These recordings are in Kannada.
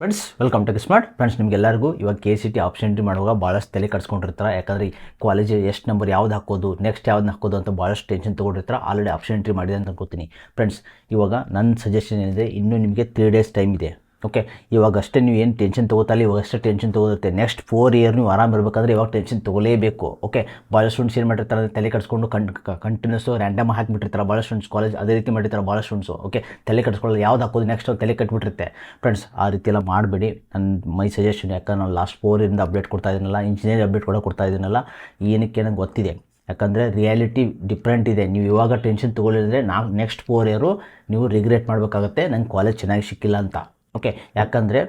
Friends welcome to smart friends. ನಿಮಗೆಲ್ಲರಿಗೂ ಇವಾಗ KCT ಆಪ್ಷನಿಟಿ ಮಾಡುವಾಗ ಭಾಳಷ್ಟು ತಲೆ ಕಟ್ಸ್ಕೊಂಡಿರ್ತಾರೆ. ಯಾಕಂದರೆ ಕಾಲೇಜ್ ಎಷ್ಟು ನಂಬರ್ ಯಾವ್ದು ಹಾಕೋದು, ನೆಕ್ಸ್ಟ್ ಯಾವ್ದು ಹಾಕೋದು ಅಂತ ಭಾಳಷ್ಟು ಟೆನ್ಷನ್ ತೊಗೊಂಡಿರ್ತಾರೆ. ಆಲ್ರೆಡಿ ಆಪ್ಷನಿಟಿ ಮಾಡಿದೆ ಅಂತ ಅನ್ಕೋತೀನಿ. ಫ್ರೆಂಡ್ಸ್ ಇವಾಗ ನನ್ನ ಸಜೆಷನ್ ಏನಿದೆ, ಇನ್ನೂ ನಿಮಗೆ 3 ಡೇಸ್ ಟೈಮ್ ಇದೆ. ಓಕೆ, ಇವಾಗಷ್ಟೇ ನೀವು ಏನು ಟೆನ್ಷನ್ ತೊಗೋತಾಯಿಲ್ಲ, ಇವಾಗಷ್ಟೇ ಟೆನ್ಷನ್ ತೊಗೋರುತ್ತೆ. ನೆಕ್ಸ್ಟ್ 4 ಇಯರ್ ನೀವು ಆರಾಮ ಇರಬೇಕಾದ್ರೆ ಇವಾಗ ಟೆನ್ಷನ್ ತೊಗೊಲೇಬೇಕು. ಓಕೆ, ಭಾಳ ಸ್ಟೂಡೆಂಟ್ಸ್ ಏನು ಮಾಡಿರ್ತಾರೆ ಅಂದರೆ ತಲೆ ಕಟ್ಸ್ಕೊಂಡು ಕಂಟಿನ್ಯೂಸು ರ್ಯಾಂಡಮ್ ಹಾಕಿಬಿಟ್ಟಿರ್ತಾರೆ. ಭಾಳ ಸ್ಟೂಡೆಂಟ್ಸ್ ಕಾಲೇಜ್ ಅದೇ ರೀತಿ ಮಾಡಿರ್ತಾರೆ ಭಾಳ ಸ್ಟೂಡೆಂಟ್ಸು. ಓಕೆ, ತಲೆ ಕಟ್ಸ್ಕೊಳ್ಳೋದು ಯಾವ್ದು ಹಾಕೋದು ನೆಕ್ಸ್ಟ್ ತಲೆ ಕಟ್ಬಿಟ್ಟಿರುತ್ತೆ. ಫ್ರೆಂಡ್ಸ್ ಆ ರೀತಿ ಎಲ್ಲ ಮಾಡಬೇಡಿ. ನನ್ನ ಮೈ ಸಜೆಷನ್, ಯಾಕಂದ್ರೆ ನಾನು ಲಾಸ್ಟ್ 4 ಇಂದ ಅಪ್ಡೇಟ್ ಕೊಡ್ತಾ ಇದ್ದೀನಲ್ಲ, ಇಂಜಿನಿಯರಿಂಗ್ ಅಪ್ಡೇಟ್ ಕೊಡ್ತಾ ಇದ್ದೀನಲ್ಲ, ಏನಕ್ಕೆ ನನಗೆ ಗೊತ್ತಿದೆ. ಯಾಕಂದರೆ ರಿಯಾಲಿಟಿ ಡಿಫ್ರೆಂಟ್ ಇದೆ. ನೀವು ಇವಾಗ ಟೆನ್ಷನ್ ತೊಗೊಳಿದ್ರೆ ನೆಕ್ಸ್ಟ್ 4 ಇಯರು ನೀವು ರಿಗ್ರೆಟ್ ಮಾಡಬೇಕಾಗತ್ತೆ, ನಂಗೆ ಕಾಲೇಜ್ ಚೆನ್ನಾಗಿ ಸಿಕ್ಕಿಲ್ಲ ಅಂತ. ಓಕೆ, ಯಾಕಂದರೆ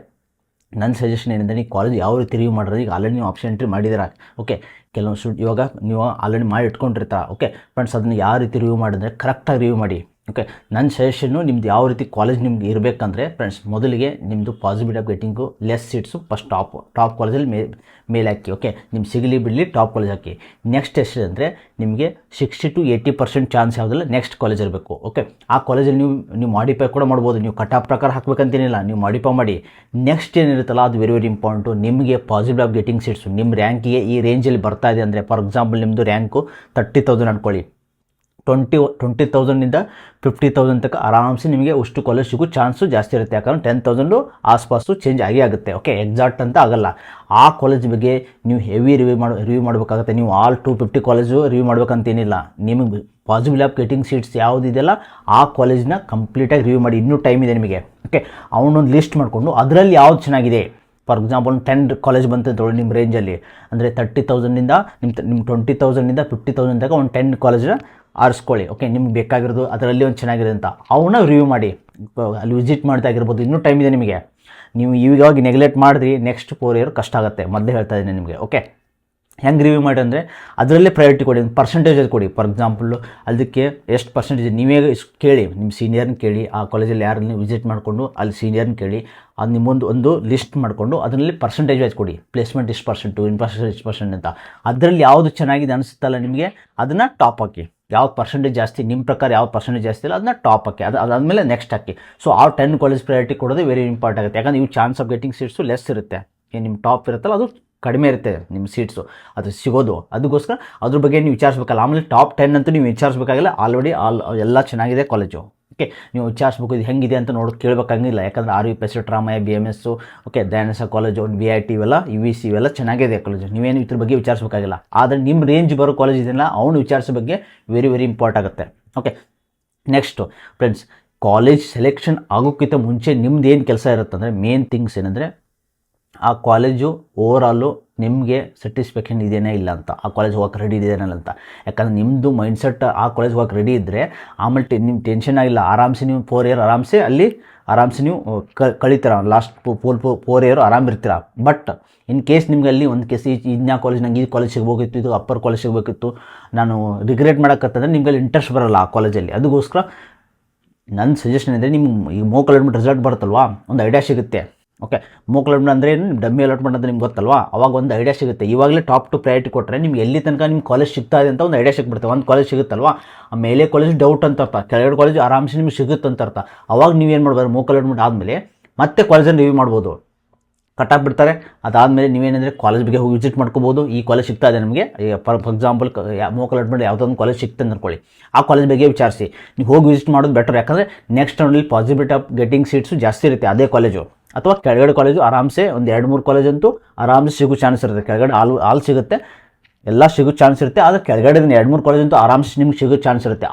ನನ್ನ ಸಜೆಷನ್ ಏನಂದರೆ, ನೀವು ಕಾಲೇಜ್ ಯಾವ ರೀತಿ ರಿವ್ಯೂ ಮಾಡಿದ್ರೆ, ಈಗ ಆಲ್ರೆಡಿ ನೀವು ಆಪ್ಷನ್ ಎಂಟ್ರಿ ಮಾಡಿದ್ದೀರಾ. ಓಕೆ, ಕೆಲವೊಂದು ಇವಾಗ ನೀವು ಆಲ್ರೆಡಿ ಮಾಡಿ ಇಟ್ಕೊಂಡಿರ್ತಾರೆ. ಓಕೆ ಫ್ರೆಂಡ್ಸ್, ಅದನ್ನು ಯಾವ ರೀತಿ ರಿವ್ಯೂ ಮಾಡಿದ್ರೆ ಕರೆಕ್ಟಾಗಿ ರಿವ್ಯೂ ಮಾಡಿ. ಓಕೆ, ನನ್ನ ಸಜೆಷನ್ನು ನಿಮ್ದು ಯಾವ ರೀತಿ ಕಾಲೇಜ್ ನಿಮ್ಗೆ ಇರಬೇಕಂದ್ರೆ ಫ್ರೆಂಡ್ಸ್, ಮೊದಲಿಗೆ ನಿಮ್ಮದು possibility of getting less seats first top ಕಾಲೇಜಲ್ಲಿ ಮೇಲೆ ಹಾಕಿ. ಓಕೆ, ನಿಮ್ಗೆ ಸಿಗಲಿ ಬಿಡಲಿ ಟಾಪ್ ಕಾಲೇಜ್ ಹಾಕಿ. ನೆಕ್ಸ್ಟ್ ಎಷ್ಟು ಅಂದರೆ ನಿಮಗೆ 60 to 80% ಚಾನ್ಸ್ ಯಾವುದಿಲ್ಲ ನೆಕ್ಸ್ಟ್ ಕಾಲೇಜ್ ಇರಬೇಕು. ಓಕೆ, ಆ ಕಾಲೇಜಲ್ಲಿ ನೀವು ಮಾಡಿಫೈ ಕೂಡ ಮಾಡ್ಬೋದು. ನೀವು ಕಟ್ ಆಫ್ ಪ್ರಕಾರ ಹಾಕಬೇಕಂತೇನಿಲ್ಲ, ನೀವು ಮಾಡಿಫೈ ಮಾಡಿ. ನೆಕ್ಸ್ಟ್ ಏನಿರುತ್ತಲ್ಲ ಅದು ವೆರಿ ವೆರಿ ಇಂಪಾರ್ಟೆಂಟು. ನಿಮಗೆ ಪಾಸಿಬಿಲಿಟಿ ಆಫ್ ಗೆಟಿಂಗ್ ಸೀಟ್ಸು ನಿಮ್ಮ ರ್ಯಾಂಕಿಗೆ ಈ ರೇಂಜಲ್ಲಿ ಬರ್ತಾ ಇದೆ ಅಂದರೆ, ಫಾರ್ ಎಕ್ಸಾಂಪಲ್ ನಿಮ್ಮದು ರ್ಯಾಂಕು 30,000 ಅಂದ್ಕೊಳ್ಳಿ. 20,000 50,000 ತನಕ ಆರಾಮ್ಸೆ ನಿಮಗೆ ಅಷ್ಟು ಕಾಲೇಜ್ ಸಿಗೋ ಚಾನ್ಸು ಜಾಸ್ತಿ ಇರುತ್ತೆ. ಯಾಕಂದರೆ 10,000 ಆಸ್ಪಾಸು ಚೇಂಜ್ ಆಗುತ್ತೆ. ಓಕೆ, ಎಕ್ಸಾಕ್ಟ್ ಅಂತ ಆಗಲ್ಲ. ಆ ಕಾಲೇಜ್ ಬಗ್ಗೆ ನೀವು ಹೆವಿ ರಿವ್ಯೂ ಮಾಡಬೇಕಾಗುತ್ತೆ. ನೀವು ಆಲ್ 250 ಕಾಲೇಜು ರಿವ್ಯೂ ಮಾಡ್ಬೇಕಂತೇನಿಲ್ಲ. ನಿಮಗೆ ಪಾಸಿಬಿಲಿಟಿ ಆಫ್ ಗೆಟಿಂಗ್ ಸೀಟ್ಸ್ ಯಾವುದಿದೆಯಲ್ಲ ಆ ಕಾಲೇಜ್ನ ಕಂಪ್ಲೀಟಾಗಿ ರಿವ್ಯೂ ಮಾಡಿ. ಇನ್ನೂ ಟೈಮ್ ಇದೆ ನಿಮಗೆ. ಓಕೆ, ಅವನೊಂದು ಲಿಸ್ಟ್ ಮಾಡಿಕೊಂಡು ಅದರಲ್ಲಿ ಯಾವ್ದು ಚೆನ್ನಾಗಿದೆ. ಫಾರ್ ಎಕ್ಸಾಂಪಲ್ 10 ಕಾಲೇಜ್ ಬಂತು ತೊಗೊಳ್ಳಿ ನಿಮ್ಮ ರೇಂಜಲ್ಲಿ, ಅಂದರೆ 30,000 ನಿಮ್ಮ 20,000 50,000 ತನಕ ಒಂದು 10 ಕಾಲೇಜ್ನ ಆರಿಸ್ಕೊಳ್ಳಿ. ಓಕೆ, ನಿಮ್ಗೆ ಬೇಕಾಗಿರೋದು ಅದರಲ್ಲಿ ಒಂದು ಚೆನ್ನಾಗಿದೆ ಅಂತ ಅವನ್ನ ರಿವ್ಯೂ ಮಾಡಿ, ಅಲ್ಲಿ ವಿಸಿಟ್ ಮಾಡ್ತಾಗಿರ್ಬೋದು. ಇನ್ನೂ ಟೈಮ್ ಇದೆ ನಿಮಗೆ. ನೀವು ಇವಾಗ ನೆಗ್ಲೆಕ್ಟ್ ಮಾಡಿದ್ರಿ ನೆಕ್ಸ್ಟ್ 4 ಇಯರ್ ಕಷ್ಟ ಆಗುತ್ತೆ. ಮೊದಲೇ ಹೇಳ್ತಾ ಇದ್ದೀನಿ ನಿಮಗೆ. ಓಕೆ, ಹೆಂಗೆ ರಿವ್ಯೂ ಮಾಡಿ ಅಂದರೆ ಅದರಲ್ಲೇ ಪ್ರಯಾರಿಟಿ ಕೊಡಿ, ಪರ್ಸೆಂಟೇಜ್ ಕೊಡಿ. ಫಾರ್ ಎಕ್ಸಾಂಪಲ್ಲು ಅದಕ್ಕೆ ಎಷ್ಟು ಪರ್ಸೆಂಟೇಜ್ ನೀವೇ ಕೇಳಿ, ನಿಮ್ಮ ಸೀನಿಯರ್ನ ಕೇಳಿ, ಆ ಕಾಲೇಜಲ್ಲಿ ಯಾರನ್ನ ವಿಸಿಟ್ ಮಾಡಿಕೊಂಡು ಅಲ್ಲಿ ಸೀನಿಯರ್ನ ಕೇಳಿ, ಅದು ನಿಮ್ಮೊಂದು ಲಿಸ್ಟ್ ಮಾಡಿಕೊಂಡು ಅದರಲ್ಲಿ ಪರ್ಸೆಂಟೇಜ್ ವೈಸ್ ಕೊಡಿ. ಪ್ಲೇಸ್ಮೆಂಟ್ ಇಷ್ಟು ಪರ್ಸೆಂಟು, ಇನ್ಫ್ರಾಸ್ಟ್ರಕ್ಚರ್ ಇಷ್ಟು ಪರ್ಸೆಂಟ್ ಅಂತ. ಅದರಲ್ಲಿ ಯಾವುದು ಚೆನ್ನಾಗಿದೆ ಅನಿಸುತ್ತಲ್ಲ ನಿಮಗೆ ಅದನ್ನು ಟಾಪ್ ಹಾಕಿ. ಯಾವ್ದು ಪರ್ಸೆಂಟೇಜ್ ಜಾಸ್ತಿ ನಿಮ್ಮ ಪ್ರಕಾರ ಯಾವ್ದು ಪರ್ಸೆಂಟೇಜ್ ಜಾಸ್ತಿ ಇಲ್ಲ ಅದನ್ನ ಟಾಪ್ ಹಾಕಿ. ಅದಾದಮೇಲೆ ನೆಕ್ಸ್ಟ್ ಹಾಕಿ. ಸೊ ಆ 10 ಕಾಲೇಜ್ ಪ್ರಯಾರಿಟಿ ಕೊಡೋದು ವೆರಿ ಇಂಪಾರ್ಟೆಂಟ್ ಆಗುತ್ತೆ. ಯಾಕಂದರೆ ಇವು chance of getting seats less ಇರುತ್ತೆ. ಏನು ನಿಮ್ಮ ಟಾಪ್ ಇರುತ್ತಲ್ಲ ಅದು ಕಡಿಮೆ ಇರುತ್ತೆ ನಿಮ್ಮ ಸೀಟ್ಸು, ಅದು ಸಿಗೋದು. ಅದಕ್ಕೋಸ್ಕರ ಅದ್ರ ಬಗ್ಗೆ ನೀವು ವಿಚಾರಿಸ್ಬೇಕಲ್ಲ. ಆಮೇಲೆ ಟಾಪ್ 10 ಅಂತೂ ನೀವು ವಿಚಾರಿಸ್ಬೇಕಾಗಿಲ್ಲ, ಆಲ್ರೆಡಿ ಎಲ್ಲ ಚೆನ್ನಾಗಿದೆ ಕಾಲೇಜು. ಓಕೆ, ನೀವು ವಿಚಾರಿಸ್ಬೇಕು ಇದು ಹೆಂಗಿದೆ ಅಂತ ಕೇಳಬೇಕಾಗಿಲ್ಲ. ಯಾಕಂದರೆ RVPS, ಟ್ರಾಮಯ, BMS, okay, Dayananda college, VIT ಇವೆಲ್ಲ UVC ಇವೆಲ್ಲ ಚೆನ್ನಾಗಿದೆ ಕಾಲೇಜು. ನೀವೇನು ಇದ್ರ ಬಗ್ಗೆ ವಿಚಾರಿಸ್ಬೇಕಾಗಿಲ್ಲ. ಆದರೆ ನಿಮ್ಮ ರೇಂಜ್ ಬರೋ ಕಾಲೇಜ್ ಇದೆಯಲ್ಲ ಅವನು ವಿಚಾರಿಸೋ ಬಗ್ಗೆ ವೆರಿ ವೆರಿ ಇಂಪಾರ್ಟೆಂಟ್ ಆಗುತ್ತೆ. Okay, next friends, college selection ಆಗೋಕ್ಕಿಂತ ಮುಂಚೆ ನಿಮ್ದು ಏನು ಕೆಲಸ ಇರುತ್ತೆ ಅಂದರೆ, ಮೇನ್ ಥಿಂಗ್ಸ್ ಏನಂದರೆ ಆ ಕಾಲೇಜು ಓವರಾಲು ನಿಮಗೆ ಸ್ಯಾಟಿಸ್ಫ್ಯಾಕ್ಷನ್ ಇದೆಯೇ ಇಲ್ಲ ಅಂತ, ಆ ಕಾಲೇಜ್ ಹೋಗಕ್ಕೆ ರೆಡಿ ಇದೆಯೇ ಅಂತ. ಯಾಕಂದರೆ ನಿಮ್ಮದು ಮೈಂಡ್ಸೆಟ್ ಆ ಕಾಲೇಜ್ ಹೋಗಕ್ಕೆ ರೆಡಿ ಇದ್ದರೆ ಆಮೇಲೆ ನಿಮ್ಮ ಟೆನ್ಷನ್ ಆಗಿಲ್ಲ. ಆರಾಮ್ಸೆ ನೀವು 4 ಇಯರ್ ಆರಾಮ್ಸೆ ನೀವು ಕಳೀತೀರ. ಲಾಸ್ಟ್ 4 ಇಯರ್ ಆರಾಮಿರ್ತೀರ. ಬಟ್ ಇನ್ ಕೇಸ್ ನಿಮ್ಗೆ ಅಲ್ಲಿ ಒಂದು ಕೇಸ್ ಇನ್ಯಾ ಕಾಲೇಜ್ ನಂಗೆ ಈ ಕಾಲೇಜ್ ಸಿಗಬೇಕಿತ್ತು, ಇದು ಅಪ್ಪರ್ ಕಾಲೇಜ್ ಸಿಗಬೇಕಿತ್ತು, ನಾನು ರಿಗ್ರೆಟ್ ಮಾಡೋಕ್ಕಂತಂದರೆ ನಿಮ್ಗೆ ಇಂಟ್ರೆಸ್ಟ್ ಬರೋಲ್ಲ ಆ ಕಾಲೇಜಲ್ಲಿ. ಅದಕ್ಕೋಸ್ಕರ ನನ್ನ ಸಜೆಷನ್ ಇದೆ, ನಿಮ್ಮ ಈ ಮೋಕ್ ಅಲಾಟ್ಮೆಂಟ್ ರಿಸಲ್ಟ್ ಬರುತ್ತಲ್ವಾ, ಒಂದು ಐಡಿಯಾ ಸಿಗುತ್ತೆ. ಓಕೆ, ಮೋಕ್ ಅಲಾಟ್ಮೆಂಟ್ ಅಂದರೆ ಏನು, ಡಮ್ಮಿ ಅಲಾಟ್ಮೆಂಟ್ ಅಂತ ನಿಮ್ಗೆ ಗೊತ್ತಲ್ವಾ, ಅವಾಗ ಒಂದು ಐಡಿಯಾ ಸಿಗುತ್ತೆ. ಇವಾಗಲೇ ಟಾಪ್ ಟು ಪ್ರಯಾರಿಟಿ ಕೊಟ್ಟರೆ ನಿಮ್ಗೆ ಎಲ್ಲಿ ತನಕ ನಿಮ್ಮ ಕಾಲೇಜ್ ಸಿಗ್ತಾ ಇದೆ ಅಂತ ಒಂದು ಐಡಿಯಾ ಸಿಗ್ಬಿಡುತ್ತೆ. ಒಂದು ಕಾಲೇಜ್ ಸಿಗುತ್ತಲ್ವಾ, ಆ ಮೇಲೆ ಕಾಲೇಜ್ ಡೌಟ್ ಅಂತ ಅರ್ಥ, ಕೆಳಗಡೆ ಕಾಲೇಜ್ ಆರಾಮ್ಸೆ ನಿಮ್ಗೆ ಸಿಗುತ್ತೆ ಅಂತ ಅರ್ಥ. ಅವಾಗ ನೀವೇನು ಮಾಡ್ಬೋದು, ಮೋಕ್ ಅಲಾಟ್ಮೆಂಟ್ ಆದಮೇಲೆ ಮತ್ತೆ ಕಾಲೇಜನ್ನು ರಿವ್ಯೂ ಮಾಡ್ಬೋದು. ಕಟಾಪ್ ಬಿಡ್ತಾರೆ, ಅದಾದಮೇಲೆ ನೀವೇನಂದರೆ ಕಾಲೇಜ್ ಬಗ್ಗೆ ಹೋಗಿ ವಿಸಿಟ್ ಮಾಡ್ಕೋಬೋದು. ಈ ಕಾಲೇಜ್ ಸಿಗ್ತಾ ಇದೆ ನಮಗೆ, ಫಾರ್ ಎಕ್ಸಾಂಪಲ್ ಮೋಕ್ ಅಲಾಟ್ಮೆಂಟ್ ಯಾವುದೊಂದು ಕಾಲೇಜ್ ಸಿಗ್ತದೆ ಅಂದ್ಕೊಳ್ಳಿ, ಆ ಕಾಲೇಜ್ ಬಗ್ಗೆ ವಿಚಾರಿಸಿ ನೀವು ಹೋಗಿ ವಿಸಿಟ್ ಮಾಡೋದು ಬೆಟರ್. ಯಾಕಂದರೆ ನೆಕ್ಸ್ಟ್ ರೌಂಡಲ್ಲಿ ಪಾಸಿಬಿಲಿಟಿ ಆಫ್ ಗೆಟಿಂಗ್ ಸೀಟ್ಸು ಜಾಸ್ತಿ ಇರುತ್ತೆ ಅದೇ ಕಾಲೇಜು. ಅಥವಾ ಕೆಳಗಡೆ ಕಾಲೇಜು ಆರಾಮ್ಸೆ ಒಂದು 2-3 ಕಾಲೇಜ್ ಅಂತೂ ಆರಾಮ್ಸೆ ಸಿಗೋ ಚಾನ್ಸ್ ಇರುತ್ತೆ. ಕೆಳಗಡೆ ಆಲ್ ಸಿಗುತ್ತೆ, ಎಲ್ಲ ಸಿಗೋ ಚಾನ್ಸ್ ಇರುತ್ತೆ. ಆದರೆ ಕೆಳಗಡೆ 2-3 ಕಾಲೇಜ್ ಅಂತೂ ಆರಾಮ್ಸೆ ನಿಮ್ಗೆ ಸಿಗೋ ಚಾನ್ಸ್ ಇರುತ್ತೆ.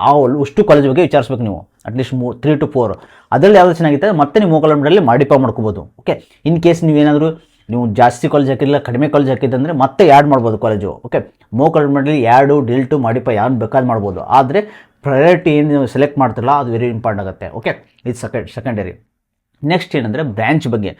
ಅಷ್ಟು ಕಾಲೇಜ್ ಬಗ್ಗೆ ವಿಚಾರಿಸ್ಬೇಕು ನೀವು, ಅಟ್ಲೀಸ್ಟ್ 3 to 4. ಅದರಲ್ಲಿ ಯಾವುದು ಚೆನ್ನಾಗಿತ್ತು ಮತ್ತೆ ನೀವು ಮೋಕ್ ಅಲಾಟ್ಮೆಂಟಲ್ಲಿ ಮಾಡಿಫೈ ಮಾಡ್ಕೋಬೋದು. ಓಕೆ, ಇನ್ ಕೇಸ್ ನೀವೇನಾದರೂ ನೀವು ಜಾಸ್ತಿ ಕಾಲೇಜ್ ಹಾಕಿಲ್ಲ, ಕಡಿಮೆ ಕಾಲೇಜ್ ಹಾಕಿದ್ದಂದರೆ ಮತ್ತೆ ಆ್ಯಡ್ ಮಾಡ್ಬೋದು ಕಾಲೇಜು. ಓಕೆ, ಮೋಕ್ ಅಲಾಟ್ಮೆಂಟಲ್ಲಿ ಡಿಲ್ಟು ಮಾಡಿಫೈ ಯಾರು ಬೇಕಾದ್ರೆ ಮಾಡ್ಬೋದು. ಆದರೆ ಪ್ರಯಾರಿಟಿ ಏನು ಸೆಲೆಕ್ಟ್ ಮಾಡ್ತಿರಲ್ಲ ಅದು ವೆರಿ ಇಂಪಾರ್ಟೆಂಟ್ ಆಗುತ್ತೆ. ಓಕೆ, ಇದು ಸೆಕೆಂಡರಿ. ನೆಕ್ಸ್ಟ್ ಏನಂದರೆ ಬ್ರ್ಯಾಂಚ್ ಬಗ್ಗೆ.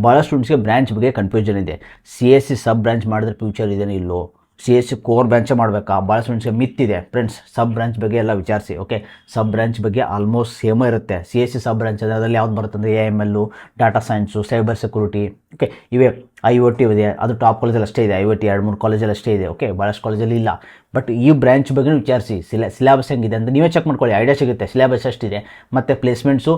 ಭಾಳ ಸ್ಟೂಡೆಂಟ್ಸ್ಗೆ ಬ್ರ್ಯಾಂಚ್ ಬಗ್ಗೆ ಕನ್ಫ್ಯೂಷನ್ ಇದೆ. CSC ಸಬ್ ಬ್ರ್ಯಾಂಚ್ ಮಾಡಿದ್ರೆ ಫ್ಯೂಚರ್ ಇದೇನೋ ಇಲ್ಲೋ, CSC ಕೋರ್ ಬ್ರಾಂಚೇ ಮಾಡಬೇಕಾ, ಭಾಳ ಸ್ಟೂಡೆಂಟ್ಸ್ಗೆ ಮಿತ್ತಿದೆ. ಫ್ರೆಂಡ್ಸ್, ಸಬ್ ಬ್ರಾಂಚ್ ಬಗ್ಗೆ ಎಲ್ಲ ವಿಚಾರಿಸಿ. ಓಕೆ, ಸಬ್ ಬ್ರಾಂಚ್ ಬಗ್ಗೆ ಆಲ್ಮೋಸ್ಟ್ ಸೇಮೇ ಇರುತ್ತೆ. CSC ಸಬ್ ಬ್ರಾಂಚ್ ಅದರಲ್ಲಿ ಯಾವ್ದು ಬರುತ್ತೆ ಅಂದರೆ AML, data science, cyber security. Okay, ಇವೇ IoT ಇದೆ, ಅದು ಟಾಪ್ ಕಾಲೇಜಲ್ಲಿ ಅಷ್ಟೇ ಇದೆ. IoT 2-3 ಕಾಲೇಜಲ್ಲಿ ಅಷ್ಟೇ ಇದೆ. ಓಕೆ, ಭಾಳಷ್ಟು ಕಾಲೇಜಲ್ಲಿ ಇಲ್ಲ. ಬಟ್ ಈ ಬ್ರ್ಯಾಂಚ್ ಬಗ್ಗೆ ವಿಚಾರಿಸಿ, ಸಿಲೆಬಸ್ ಹೆಂಗಿದೆ ಅಂತ ನೀವೇ ಚೆಕ್ ಮಾಡ್ಕೊಳ್ಳಿ, ಐಡಿಯಾ ಸಿಗುತ್ತೆ ಸಿಲೆಬಸ್ ಎಷ್ಟಿದೆ, ಮತ್ತು ಪ್ಲೇಸ್ಮೆಂಟ್ಸು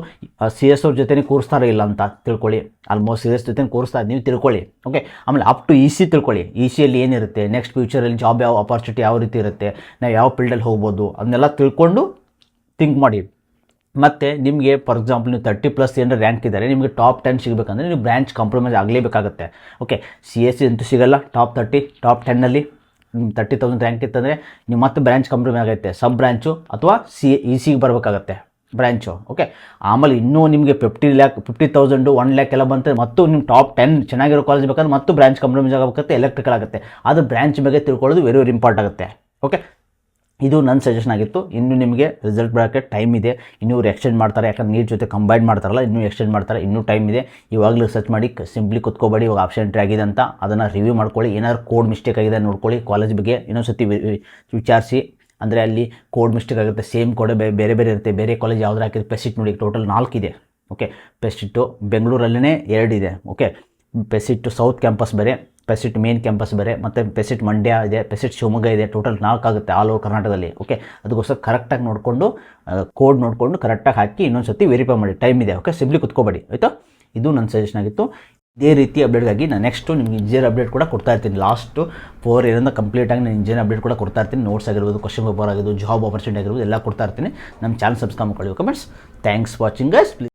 CS ಅವ್ರ ಜೊತೆ ಕೂರಿಸ್ತಾರೋ ಇಲ್ಲ ಅಂತ ತಿಳ್ಕೊಳ್ಳಿ. ಆಲ್ಮೋಸ್ಟ್ CS ಜೊತೆ ಕೂರಿಸ್ತಾರೆ, ನೀವು ತಿಳ್ಕೊಳ್ಳಿ. ಓಕೆ, ಆಮೇಲೆ ಅಪ್ ಟು EC ತಿಳ್ಕೊಳ್ಳಿ, ECಯಲ್ಲಿ ಏನಿರುತ್ತೆ, ನೆಕ್ಸ್ಟ್ ಫ್ಯೂಚರಲ್ಲಿ ಜಾಬ್ ಯಾವ ಅಪಾರ್ಚುನಿಟಿ ಯಾವ ರೀತಿ ಇರುತ್ತೆ, ನಾವು ಯಾವ ಫೀಲ್ಡಲ್ಲಿ ಹೋಗ್ಬೋದು ಅದನ್ನೆಲ್ಲ ತಿಳ್ಕೊಂಡು ಥಿಂಕ್ ಮಾಡಿ. ಮತ್ತು ನಿಮಗೆ ಫಾರ್ ಎಕ್ಸಾಂಪಲ್ ನೀವು 30+ ಏನಾರ ರ್ಯಾಂಕ್ ಇದ್ದಾರೆ, ನಿಮಗೆ ಟಾಪ್ 10 ಸಿಗಬೇಕಂದ್ರೆ ನೀವು ಬ್ರ್ಯಾಂಚ್ ಕಾಂಪ್ರಮೈಸ್ ಆಗಲೇಬೇಕಾಗುತ್ತೆ. ಓಕೆ, CS ಅಂತೂ ಸಿಗೋಲ್ಲ, ಟಾಪ್ 30 ಟಾಪ್ 10ನಲ್ಲಿ 30,000 ರ್ಯಾಂಕ್ ಇತ್ತಂದರೆ ನೀವು ಮತ್ತೆ ಬ್ರ್ಯಾಂಚ್ ಕಾಂಪ್ರಮೈಸ್ ಆಗುತ್ತೆ, ಸಬ್ ಬ್ರ್ಯಾಂಚು ಅಥವಾ ECಗೆ ಬರಬೇಕಾಗತ್ತೆ ಬ್ರ್ಯಾಂಚು. ಓಕೆ, ಆಮೇಲೆ ಇನ್ನೂ ನಿಮಗೆ 50,000 1 ಲ್ಯಾಕ್ ಎಲ್ಲ ಬಂದರೆ ಮತ್ತು ನಿಮ್ಮ ಟಾಪ್ 10 ಚೆನ್ನಾಗಿರೋ ಕಾಲೇಜ್ ಬೇಕಾದ್ರೆ ಮತ್ತು ಬ್ರ್ಯಾಂಚ್ ಕಾಂಪ್ರಮೈಸ್ ಆಗಬೇಕಾಗುತ್ತೆ, ಎಲೆಕ್ಟ್ರಿಕಲ್ ಆಗುತ್ತೆ. ಅದು ಬ್ರ್ಯಾಂಚ್ ಬಗ್ಗೆ ತಿಳ್ಕೊಳ್ಳೋದು ವೆರಿ ವೆರಿ ಇಂಪಾರ್ಟೆಂಟ್ ಆಗುತ್ತೆ. ಓಕೆ, ಇದು ನನ್ನ ಸಜೆಷನ್ ಆಗಿತ್ತು. ಇನ್ನು ನಿಮಗೆ ರಿಸಲ್ಟ್ ಬರೋಕ್ಕೆ ಟೈಮ್ ಇದೆ, ಇನ್ನೂ ಎಕ್ಸ್ಟೆಂಡ್ ಮಾಡ್ತಾರೆ, ಯಾಕಂದ್ರೆ ನೀಟ್ ಜೊತೆ ಕಂಬೈನ್ ಮಾಡ್ತಾರಲ್ಲ, ಇನ್ನೂ ಎಕ್ಸ್ಟೆಂಡ್ ಮಾಡ್ತಾರೆ, ಇನ್ನೂ ಟೈಮ್ ಇದೆ. ಇವಾಗಲೂ ಸರ್ಚ್ ಮಾಡಿ, ಸಿಂಪ್ಲಿ ಕುತ್ಕೋಬೇಡಿ ಇವಾಗ ಆಪ್ಷನ್ ಎಂಟ್ರಿ ಆಗಿದೆ ಅಂತ, ಅದನ್ನು ರಿವ್ಯೂ ಮಾಡ್ಕೊಳ್ಳಿ. ಏನಾದ್ರು ಕೋಡ್ ಮಿಸ್ಟೇಕ್ ಆಗಿದೆ ನೋಡ್ಕೊಳ್ಳಿ, ಕಾಲೇಜ್ ಬಗ್ಗೆ ಇನ್ನೊಂದ್ಸತಿ ವಿಚಾರಿಸಿ. ಅಂದರೆ ಅಲ್ಲಿ ಕೋಡ್ ಮಿಸ್ಟೇಕ್ ಆಗುತ್ತೆ, ಸೇಮ್ ಕೋಡೆ ಬೇರೆ ಬೇರೆ ಇರುತ್ತೆ, ಬೇರೆ ಕಾಲೇಜ್ ಯಾವ್ದು ಹಾಕಿದ್ರೆ ಪೆಸಿಟ್ ನೋಡಿ ಟೋಟಲ್ 4 ಇದೆ. ಓಕೆ, ಪೆಸಿಟ್ಟು ಬೆಂಗಳೂರಲ್ಲೇ 2 ಇದೆ. ಓಕೆ, ಪೆಸಿಟ್ಟು ಸೌತ್ ಕ್ಯಾಂಪಸ್ ಬೇರೆ, ಪೆಸಿಟ್ ಮೇನ್ ಕ್ಯಾಂಪಸ್ ಬೇರೆ, ಮತ್ತು ಪೆಸಿಟ್ ಮಂಡ್ಯ ಇದೆ, ಪೆಸಿಟ್ ಶಿವಮೊಗ್ಗ ಇದೆ, ಟೋಟಲ್ 4 ಆಗುತ್ತೆ ಆಲ್ ಓವರ್ ಕರ್ನಾಟಕದಲ್ಲಿ. ಓಕೆ, ಅದಕ್ಕೋಸ್ಕರ ಕರೆಕ್ಟಾಗಿ ನೋಡಿಕೊಂಡು ಕೋಡ್ ನೋಡಿಕೊಂಡು ಕರೆಕ್ಟಾಗಿ ಹಾಕಿ ಇನ್ನೊಂದು ಸತಿ ವೆರಿಫೈ ಮಾಡಿ, ಟೈಮ್ ಇದೆ. ಓಕೆ, ಸಿಂಪ್ಲಿ ಕುತ್ಕೋಬೇಡಿ ಆಯಿತಾ. ಇದು ನನ್ನ ಸಜೆಷನ್ ಆಗಿತ್ತು. ಇದೇ ರೀತಿ ಅಪ್ಡೇಟ್ಗಾಗಿ ನಾನು ನೆಕ್ಸ್ಟು ನಿಮ್ಗೆ ಇಂಜಿನಿಯರ್ ಅಪ್ಡೇಟ್ ಕೂಡ ಕೊಡ್ತಾ ಇರ್ತೀನಿ. ಲಾಸ್ಟು 4 ಇಯರಿಂದ ಕಂಪ್ಲೀಟಾಗಿ ನಾನು ಇಂಜಿನಿಯರ್ ಅಪ್ಡೇಟ್ ಕೂಡ ಕೊಡ್ತಾ ಇರ್ತೀನಿ. ನೋಟ್ಸ್ ಆಗಿರ್ಬೋದು, ಕ್ವಶನ್ ಪೇಪರ್ ಆಗಿರ್ಬೋದು, ಜಾಬ್ ಆಪರ್ಚುನಿಟಿ ಆಗಿರ್ಬೋದು ಎಲ್ಲ ಕೊಡ್ತಾ ಇರ್ತೀನಿ. ನಮ್ಮ ಚಾನಲ್ ಸಬ್ಸ್ಕ್ರೈಬ್ ಮಾಡ್ಕೊಳ್ಳಿ. Okay friends, thanks watching guys.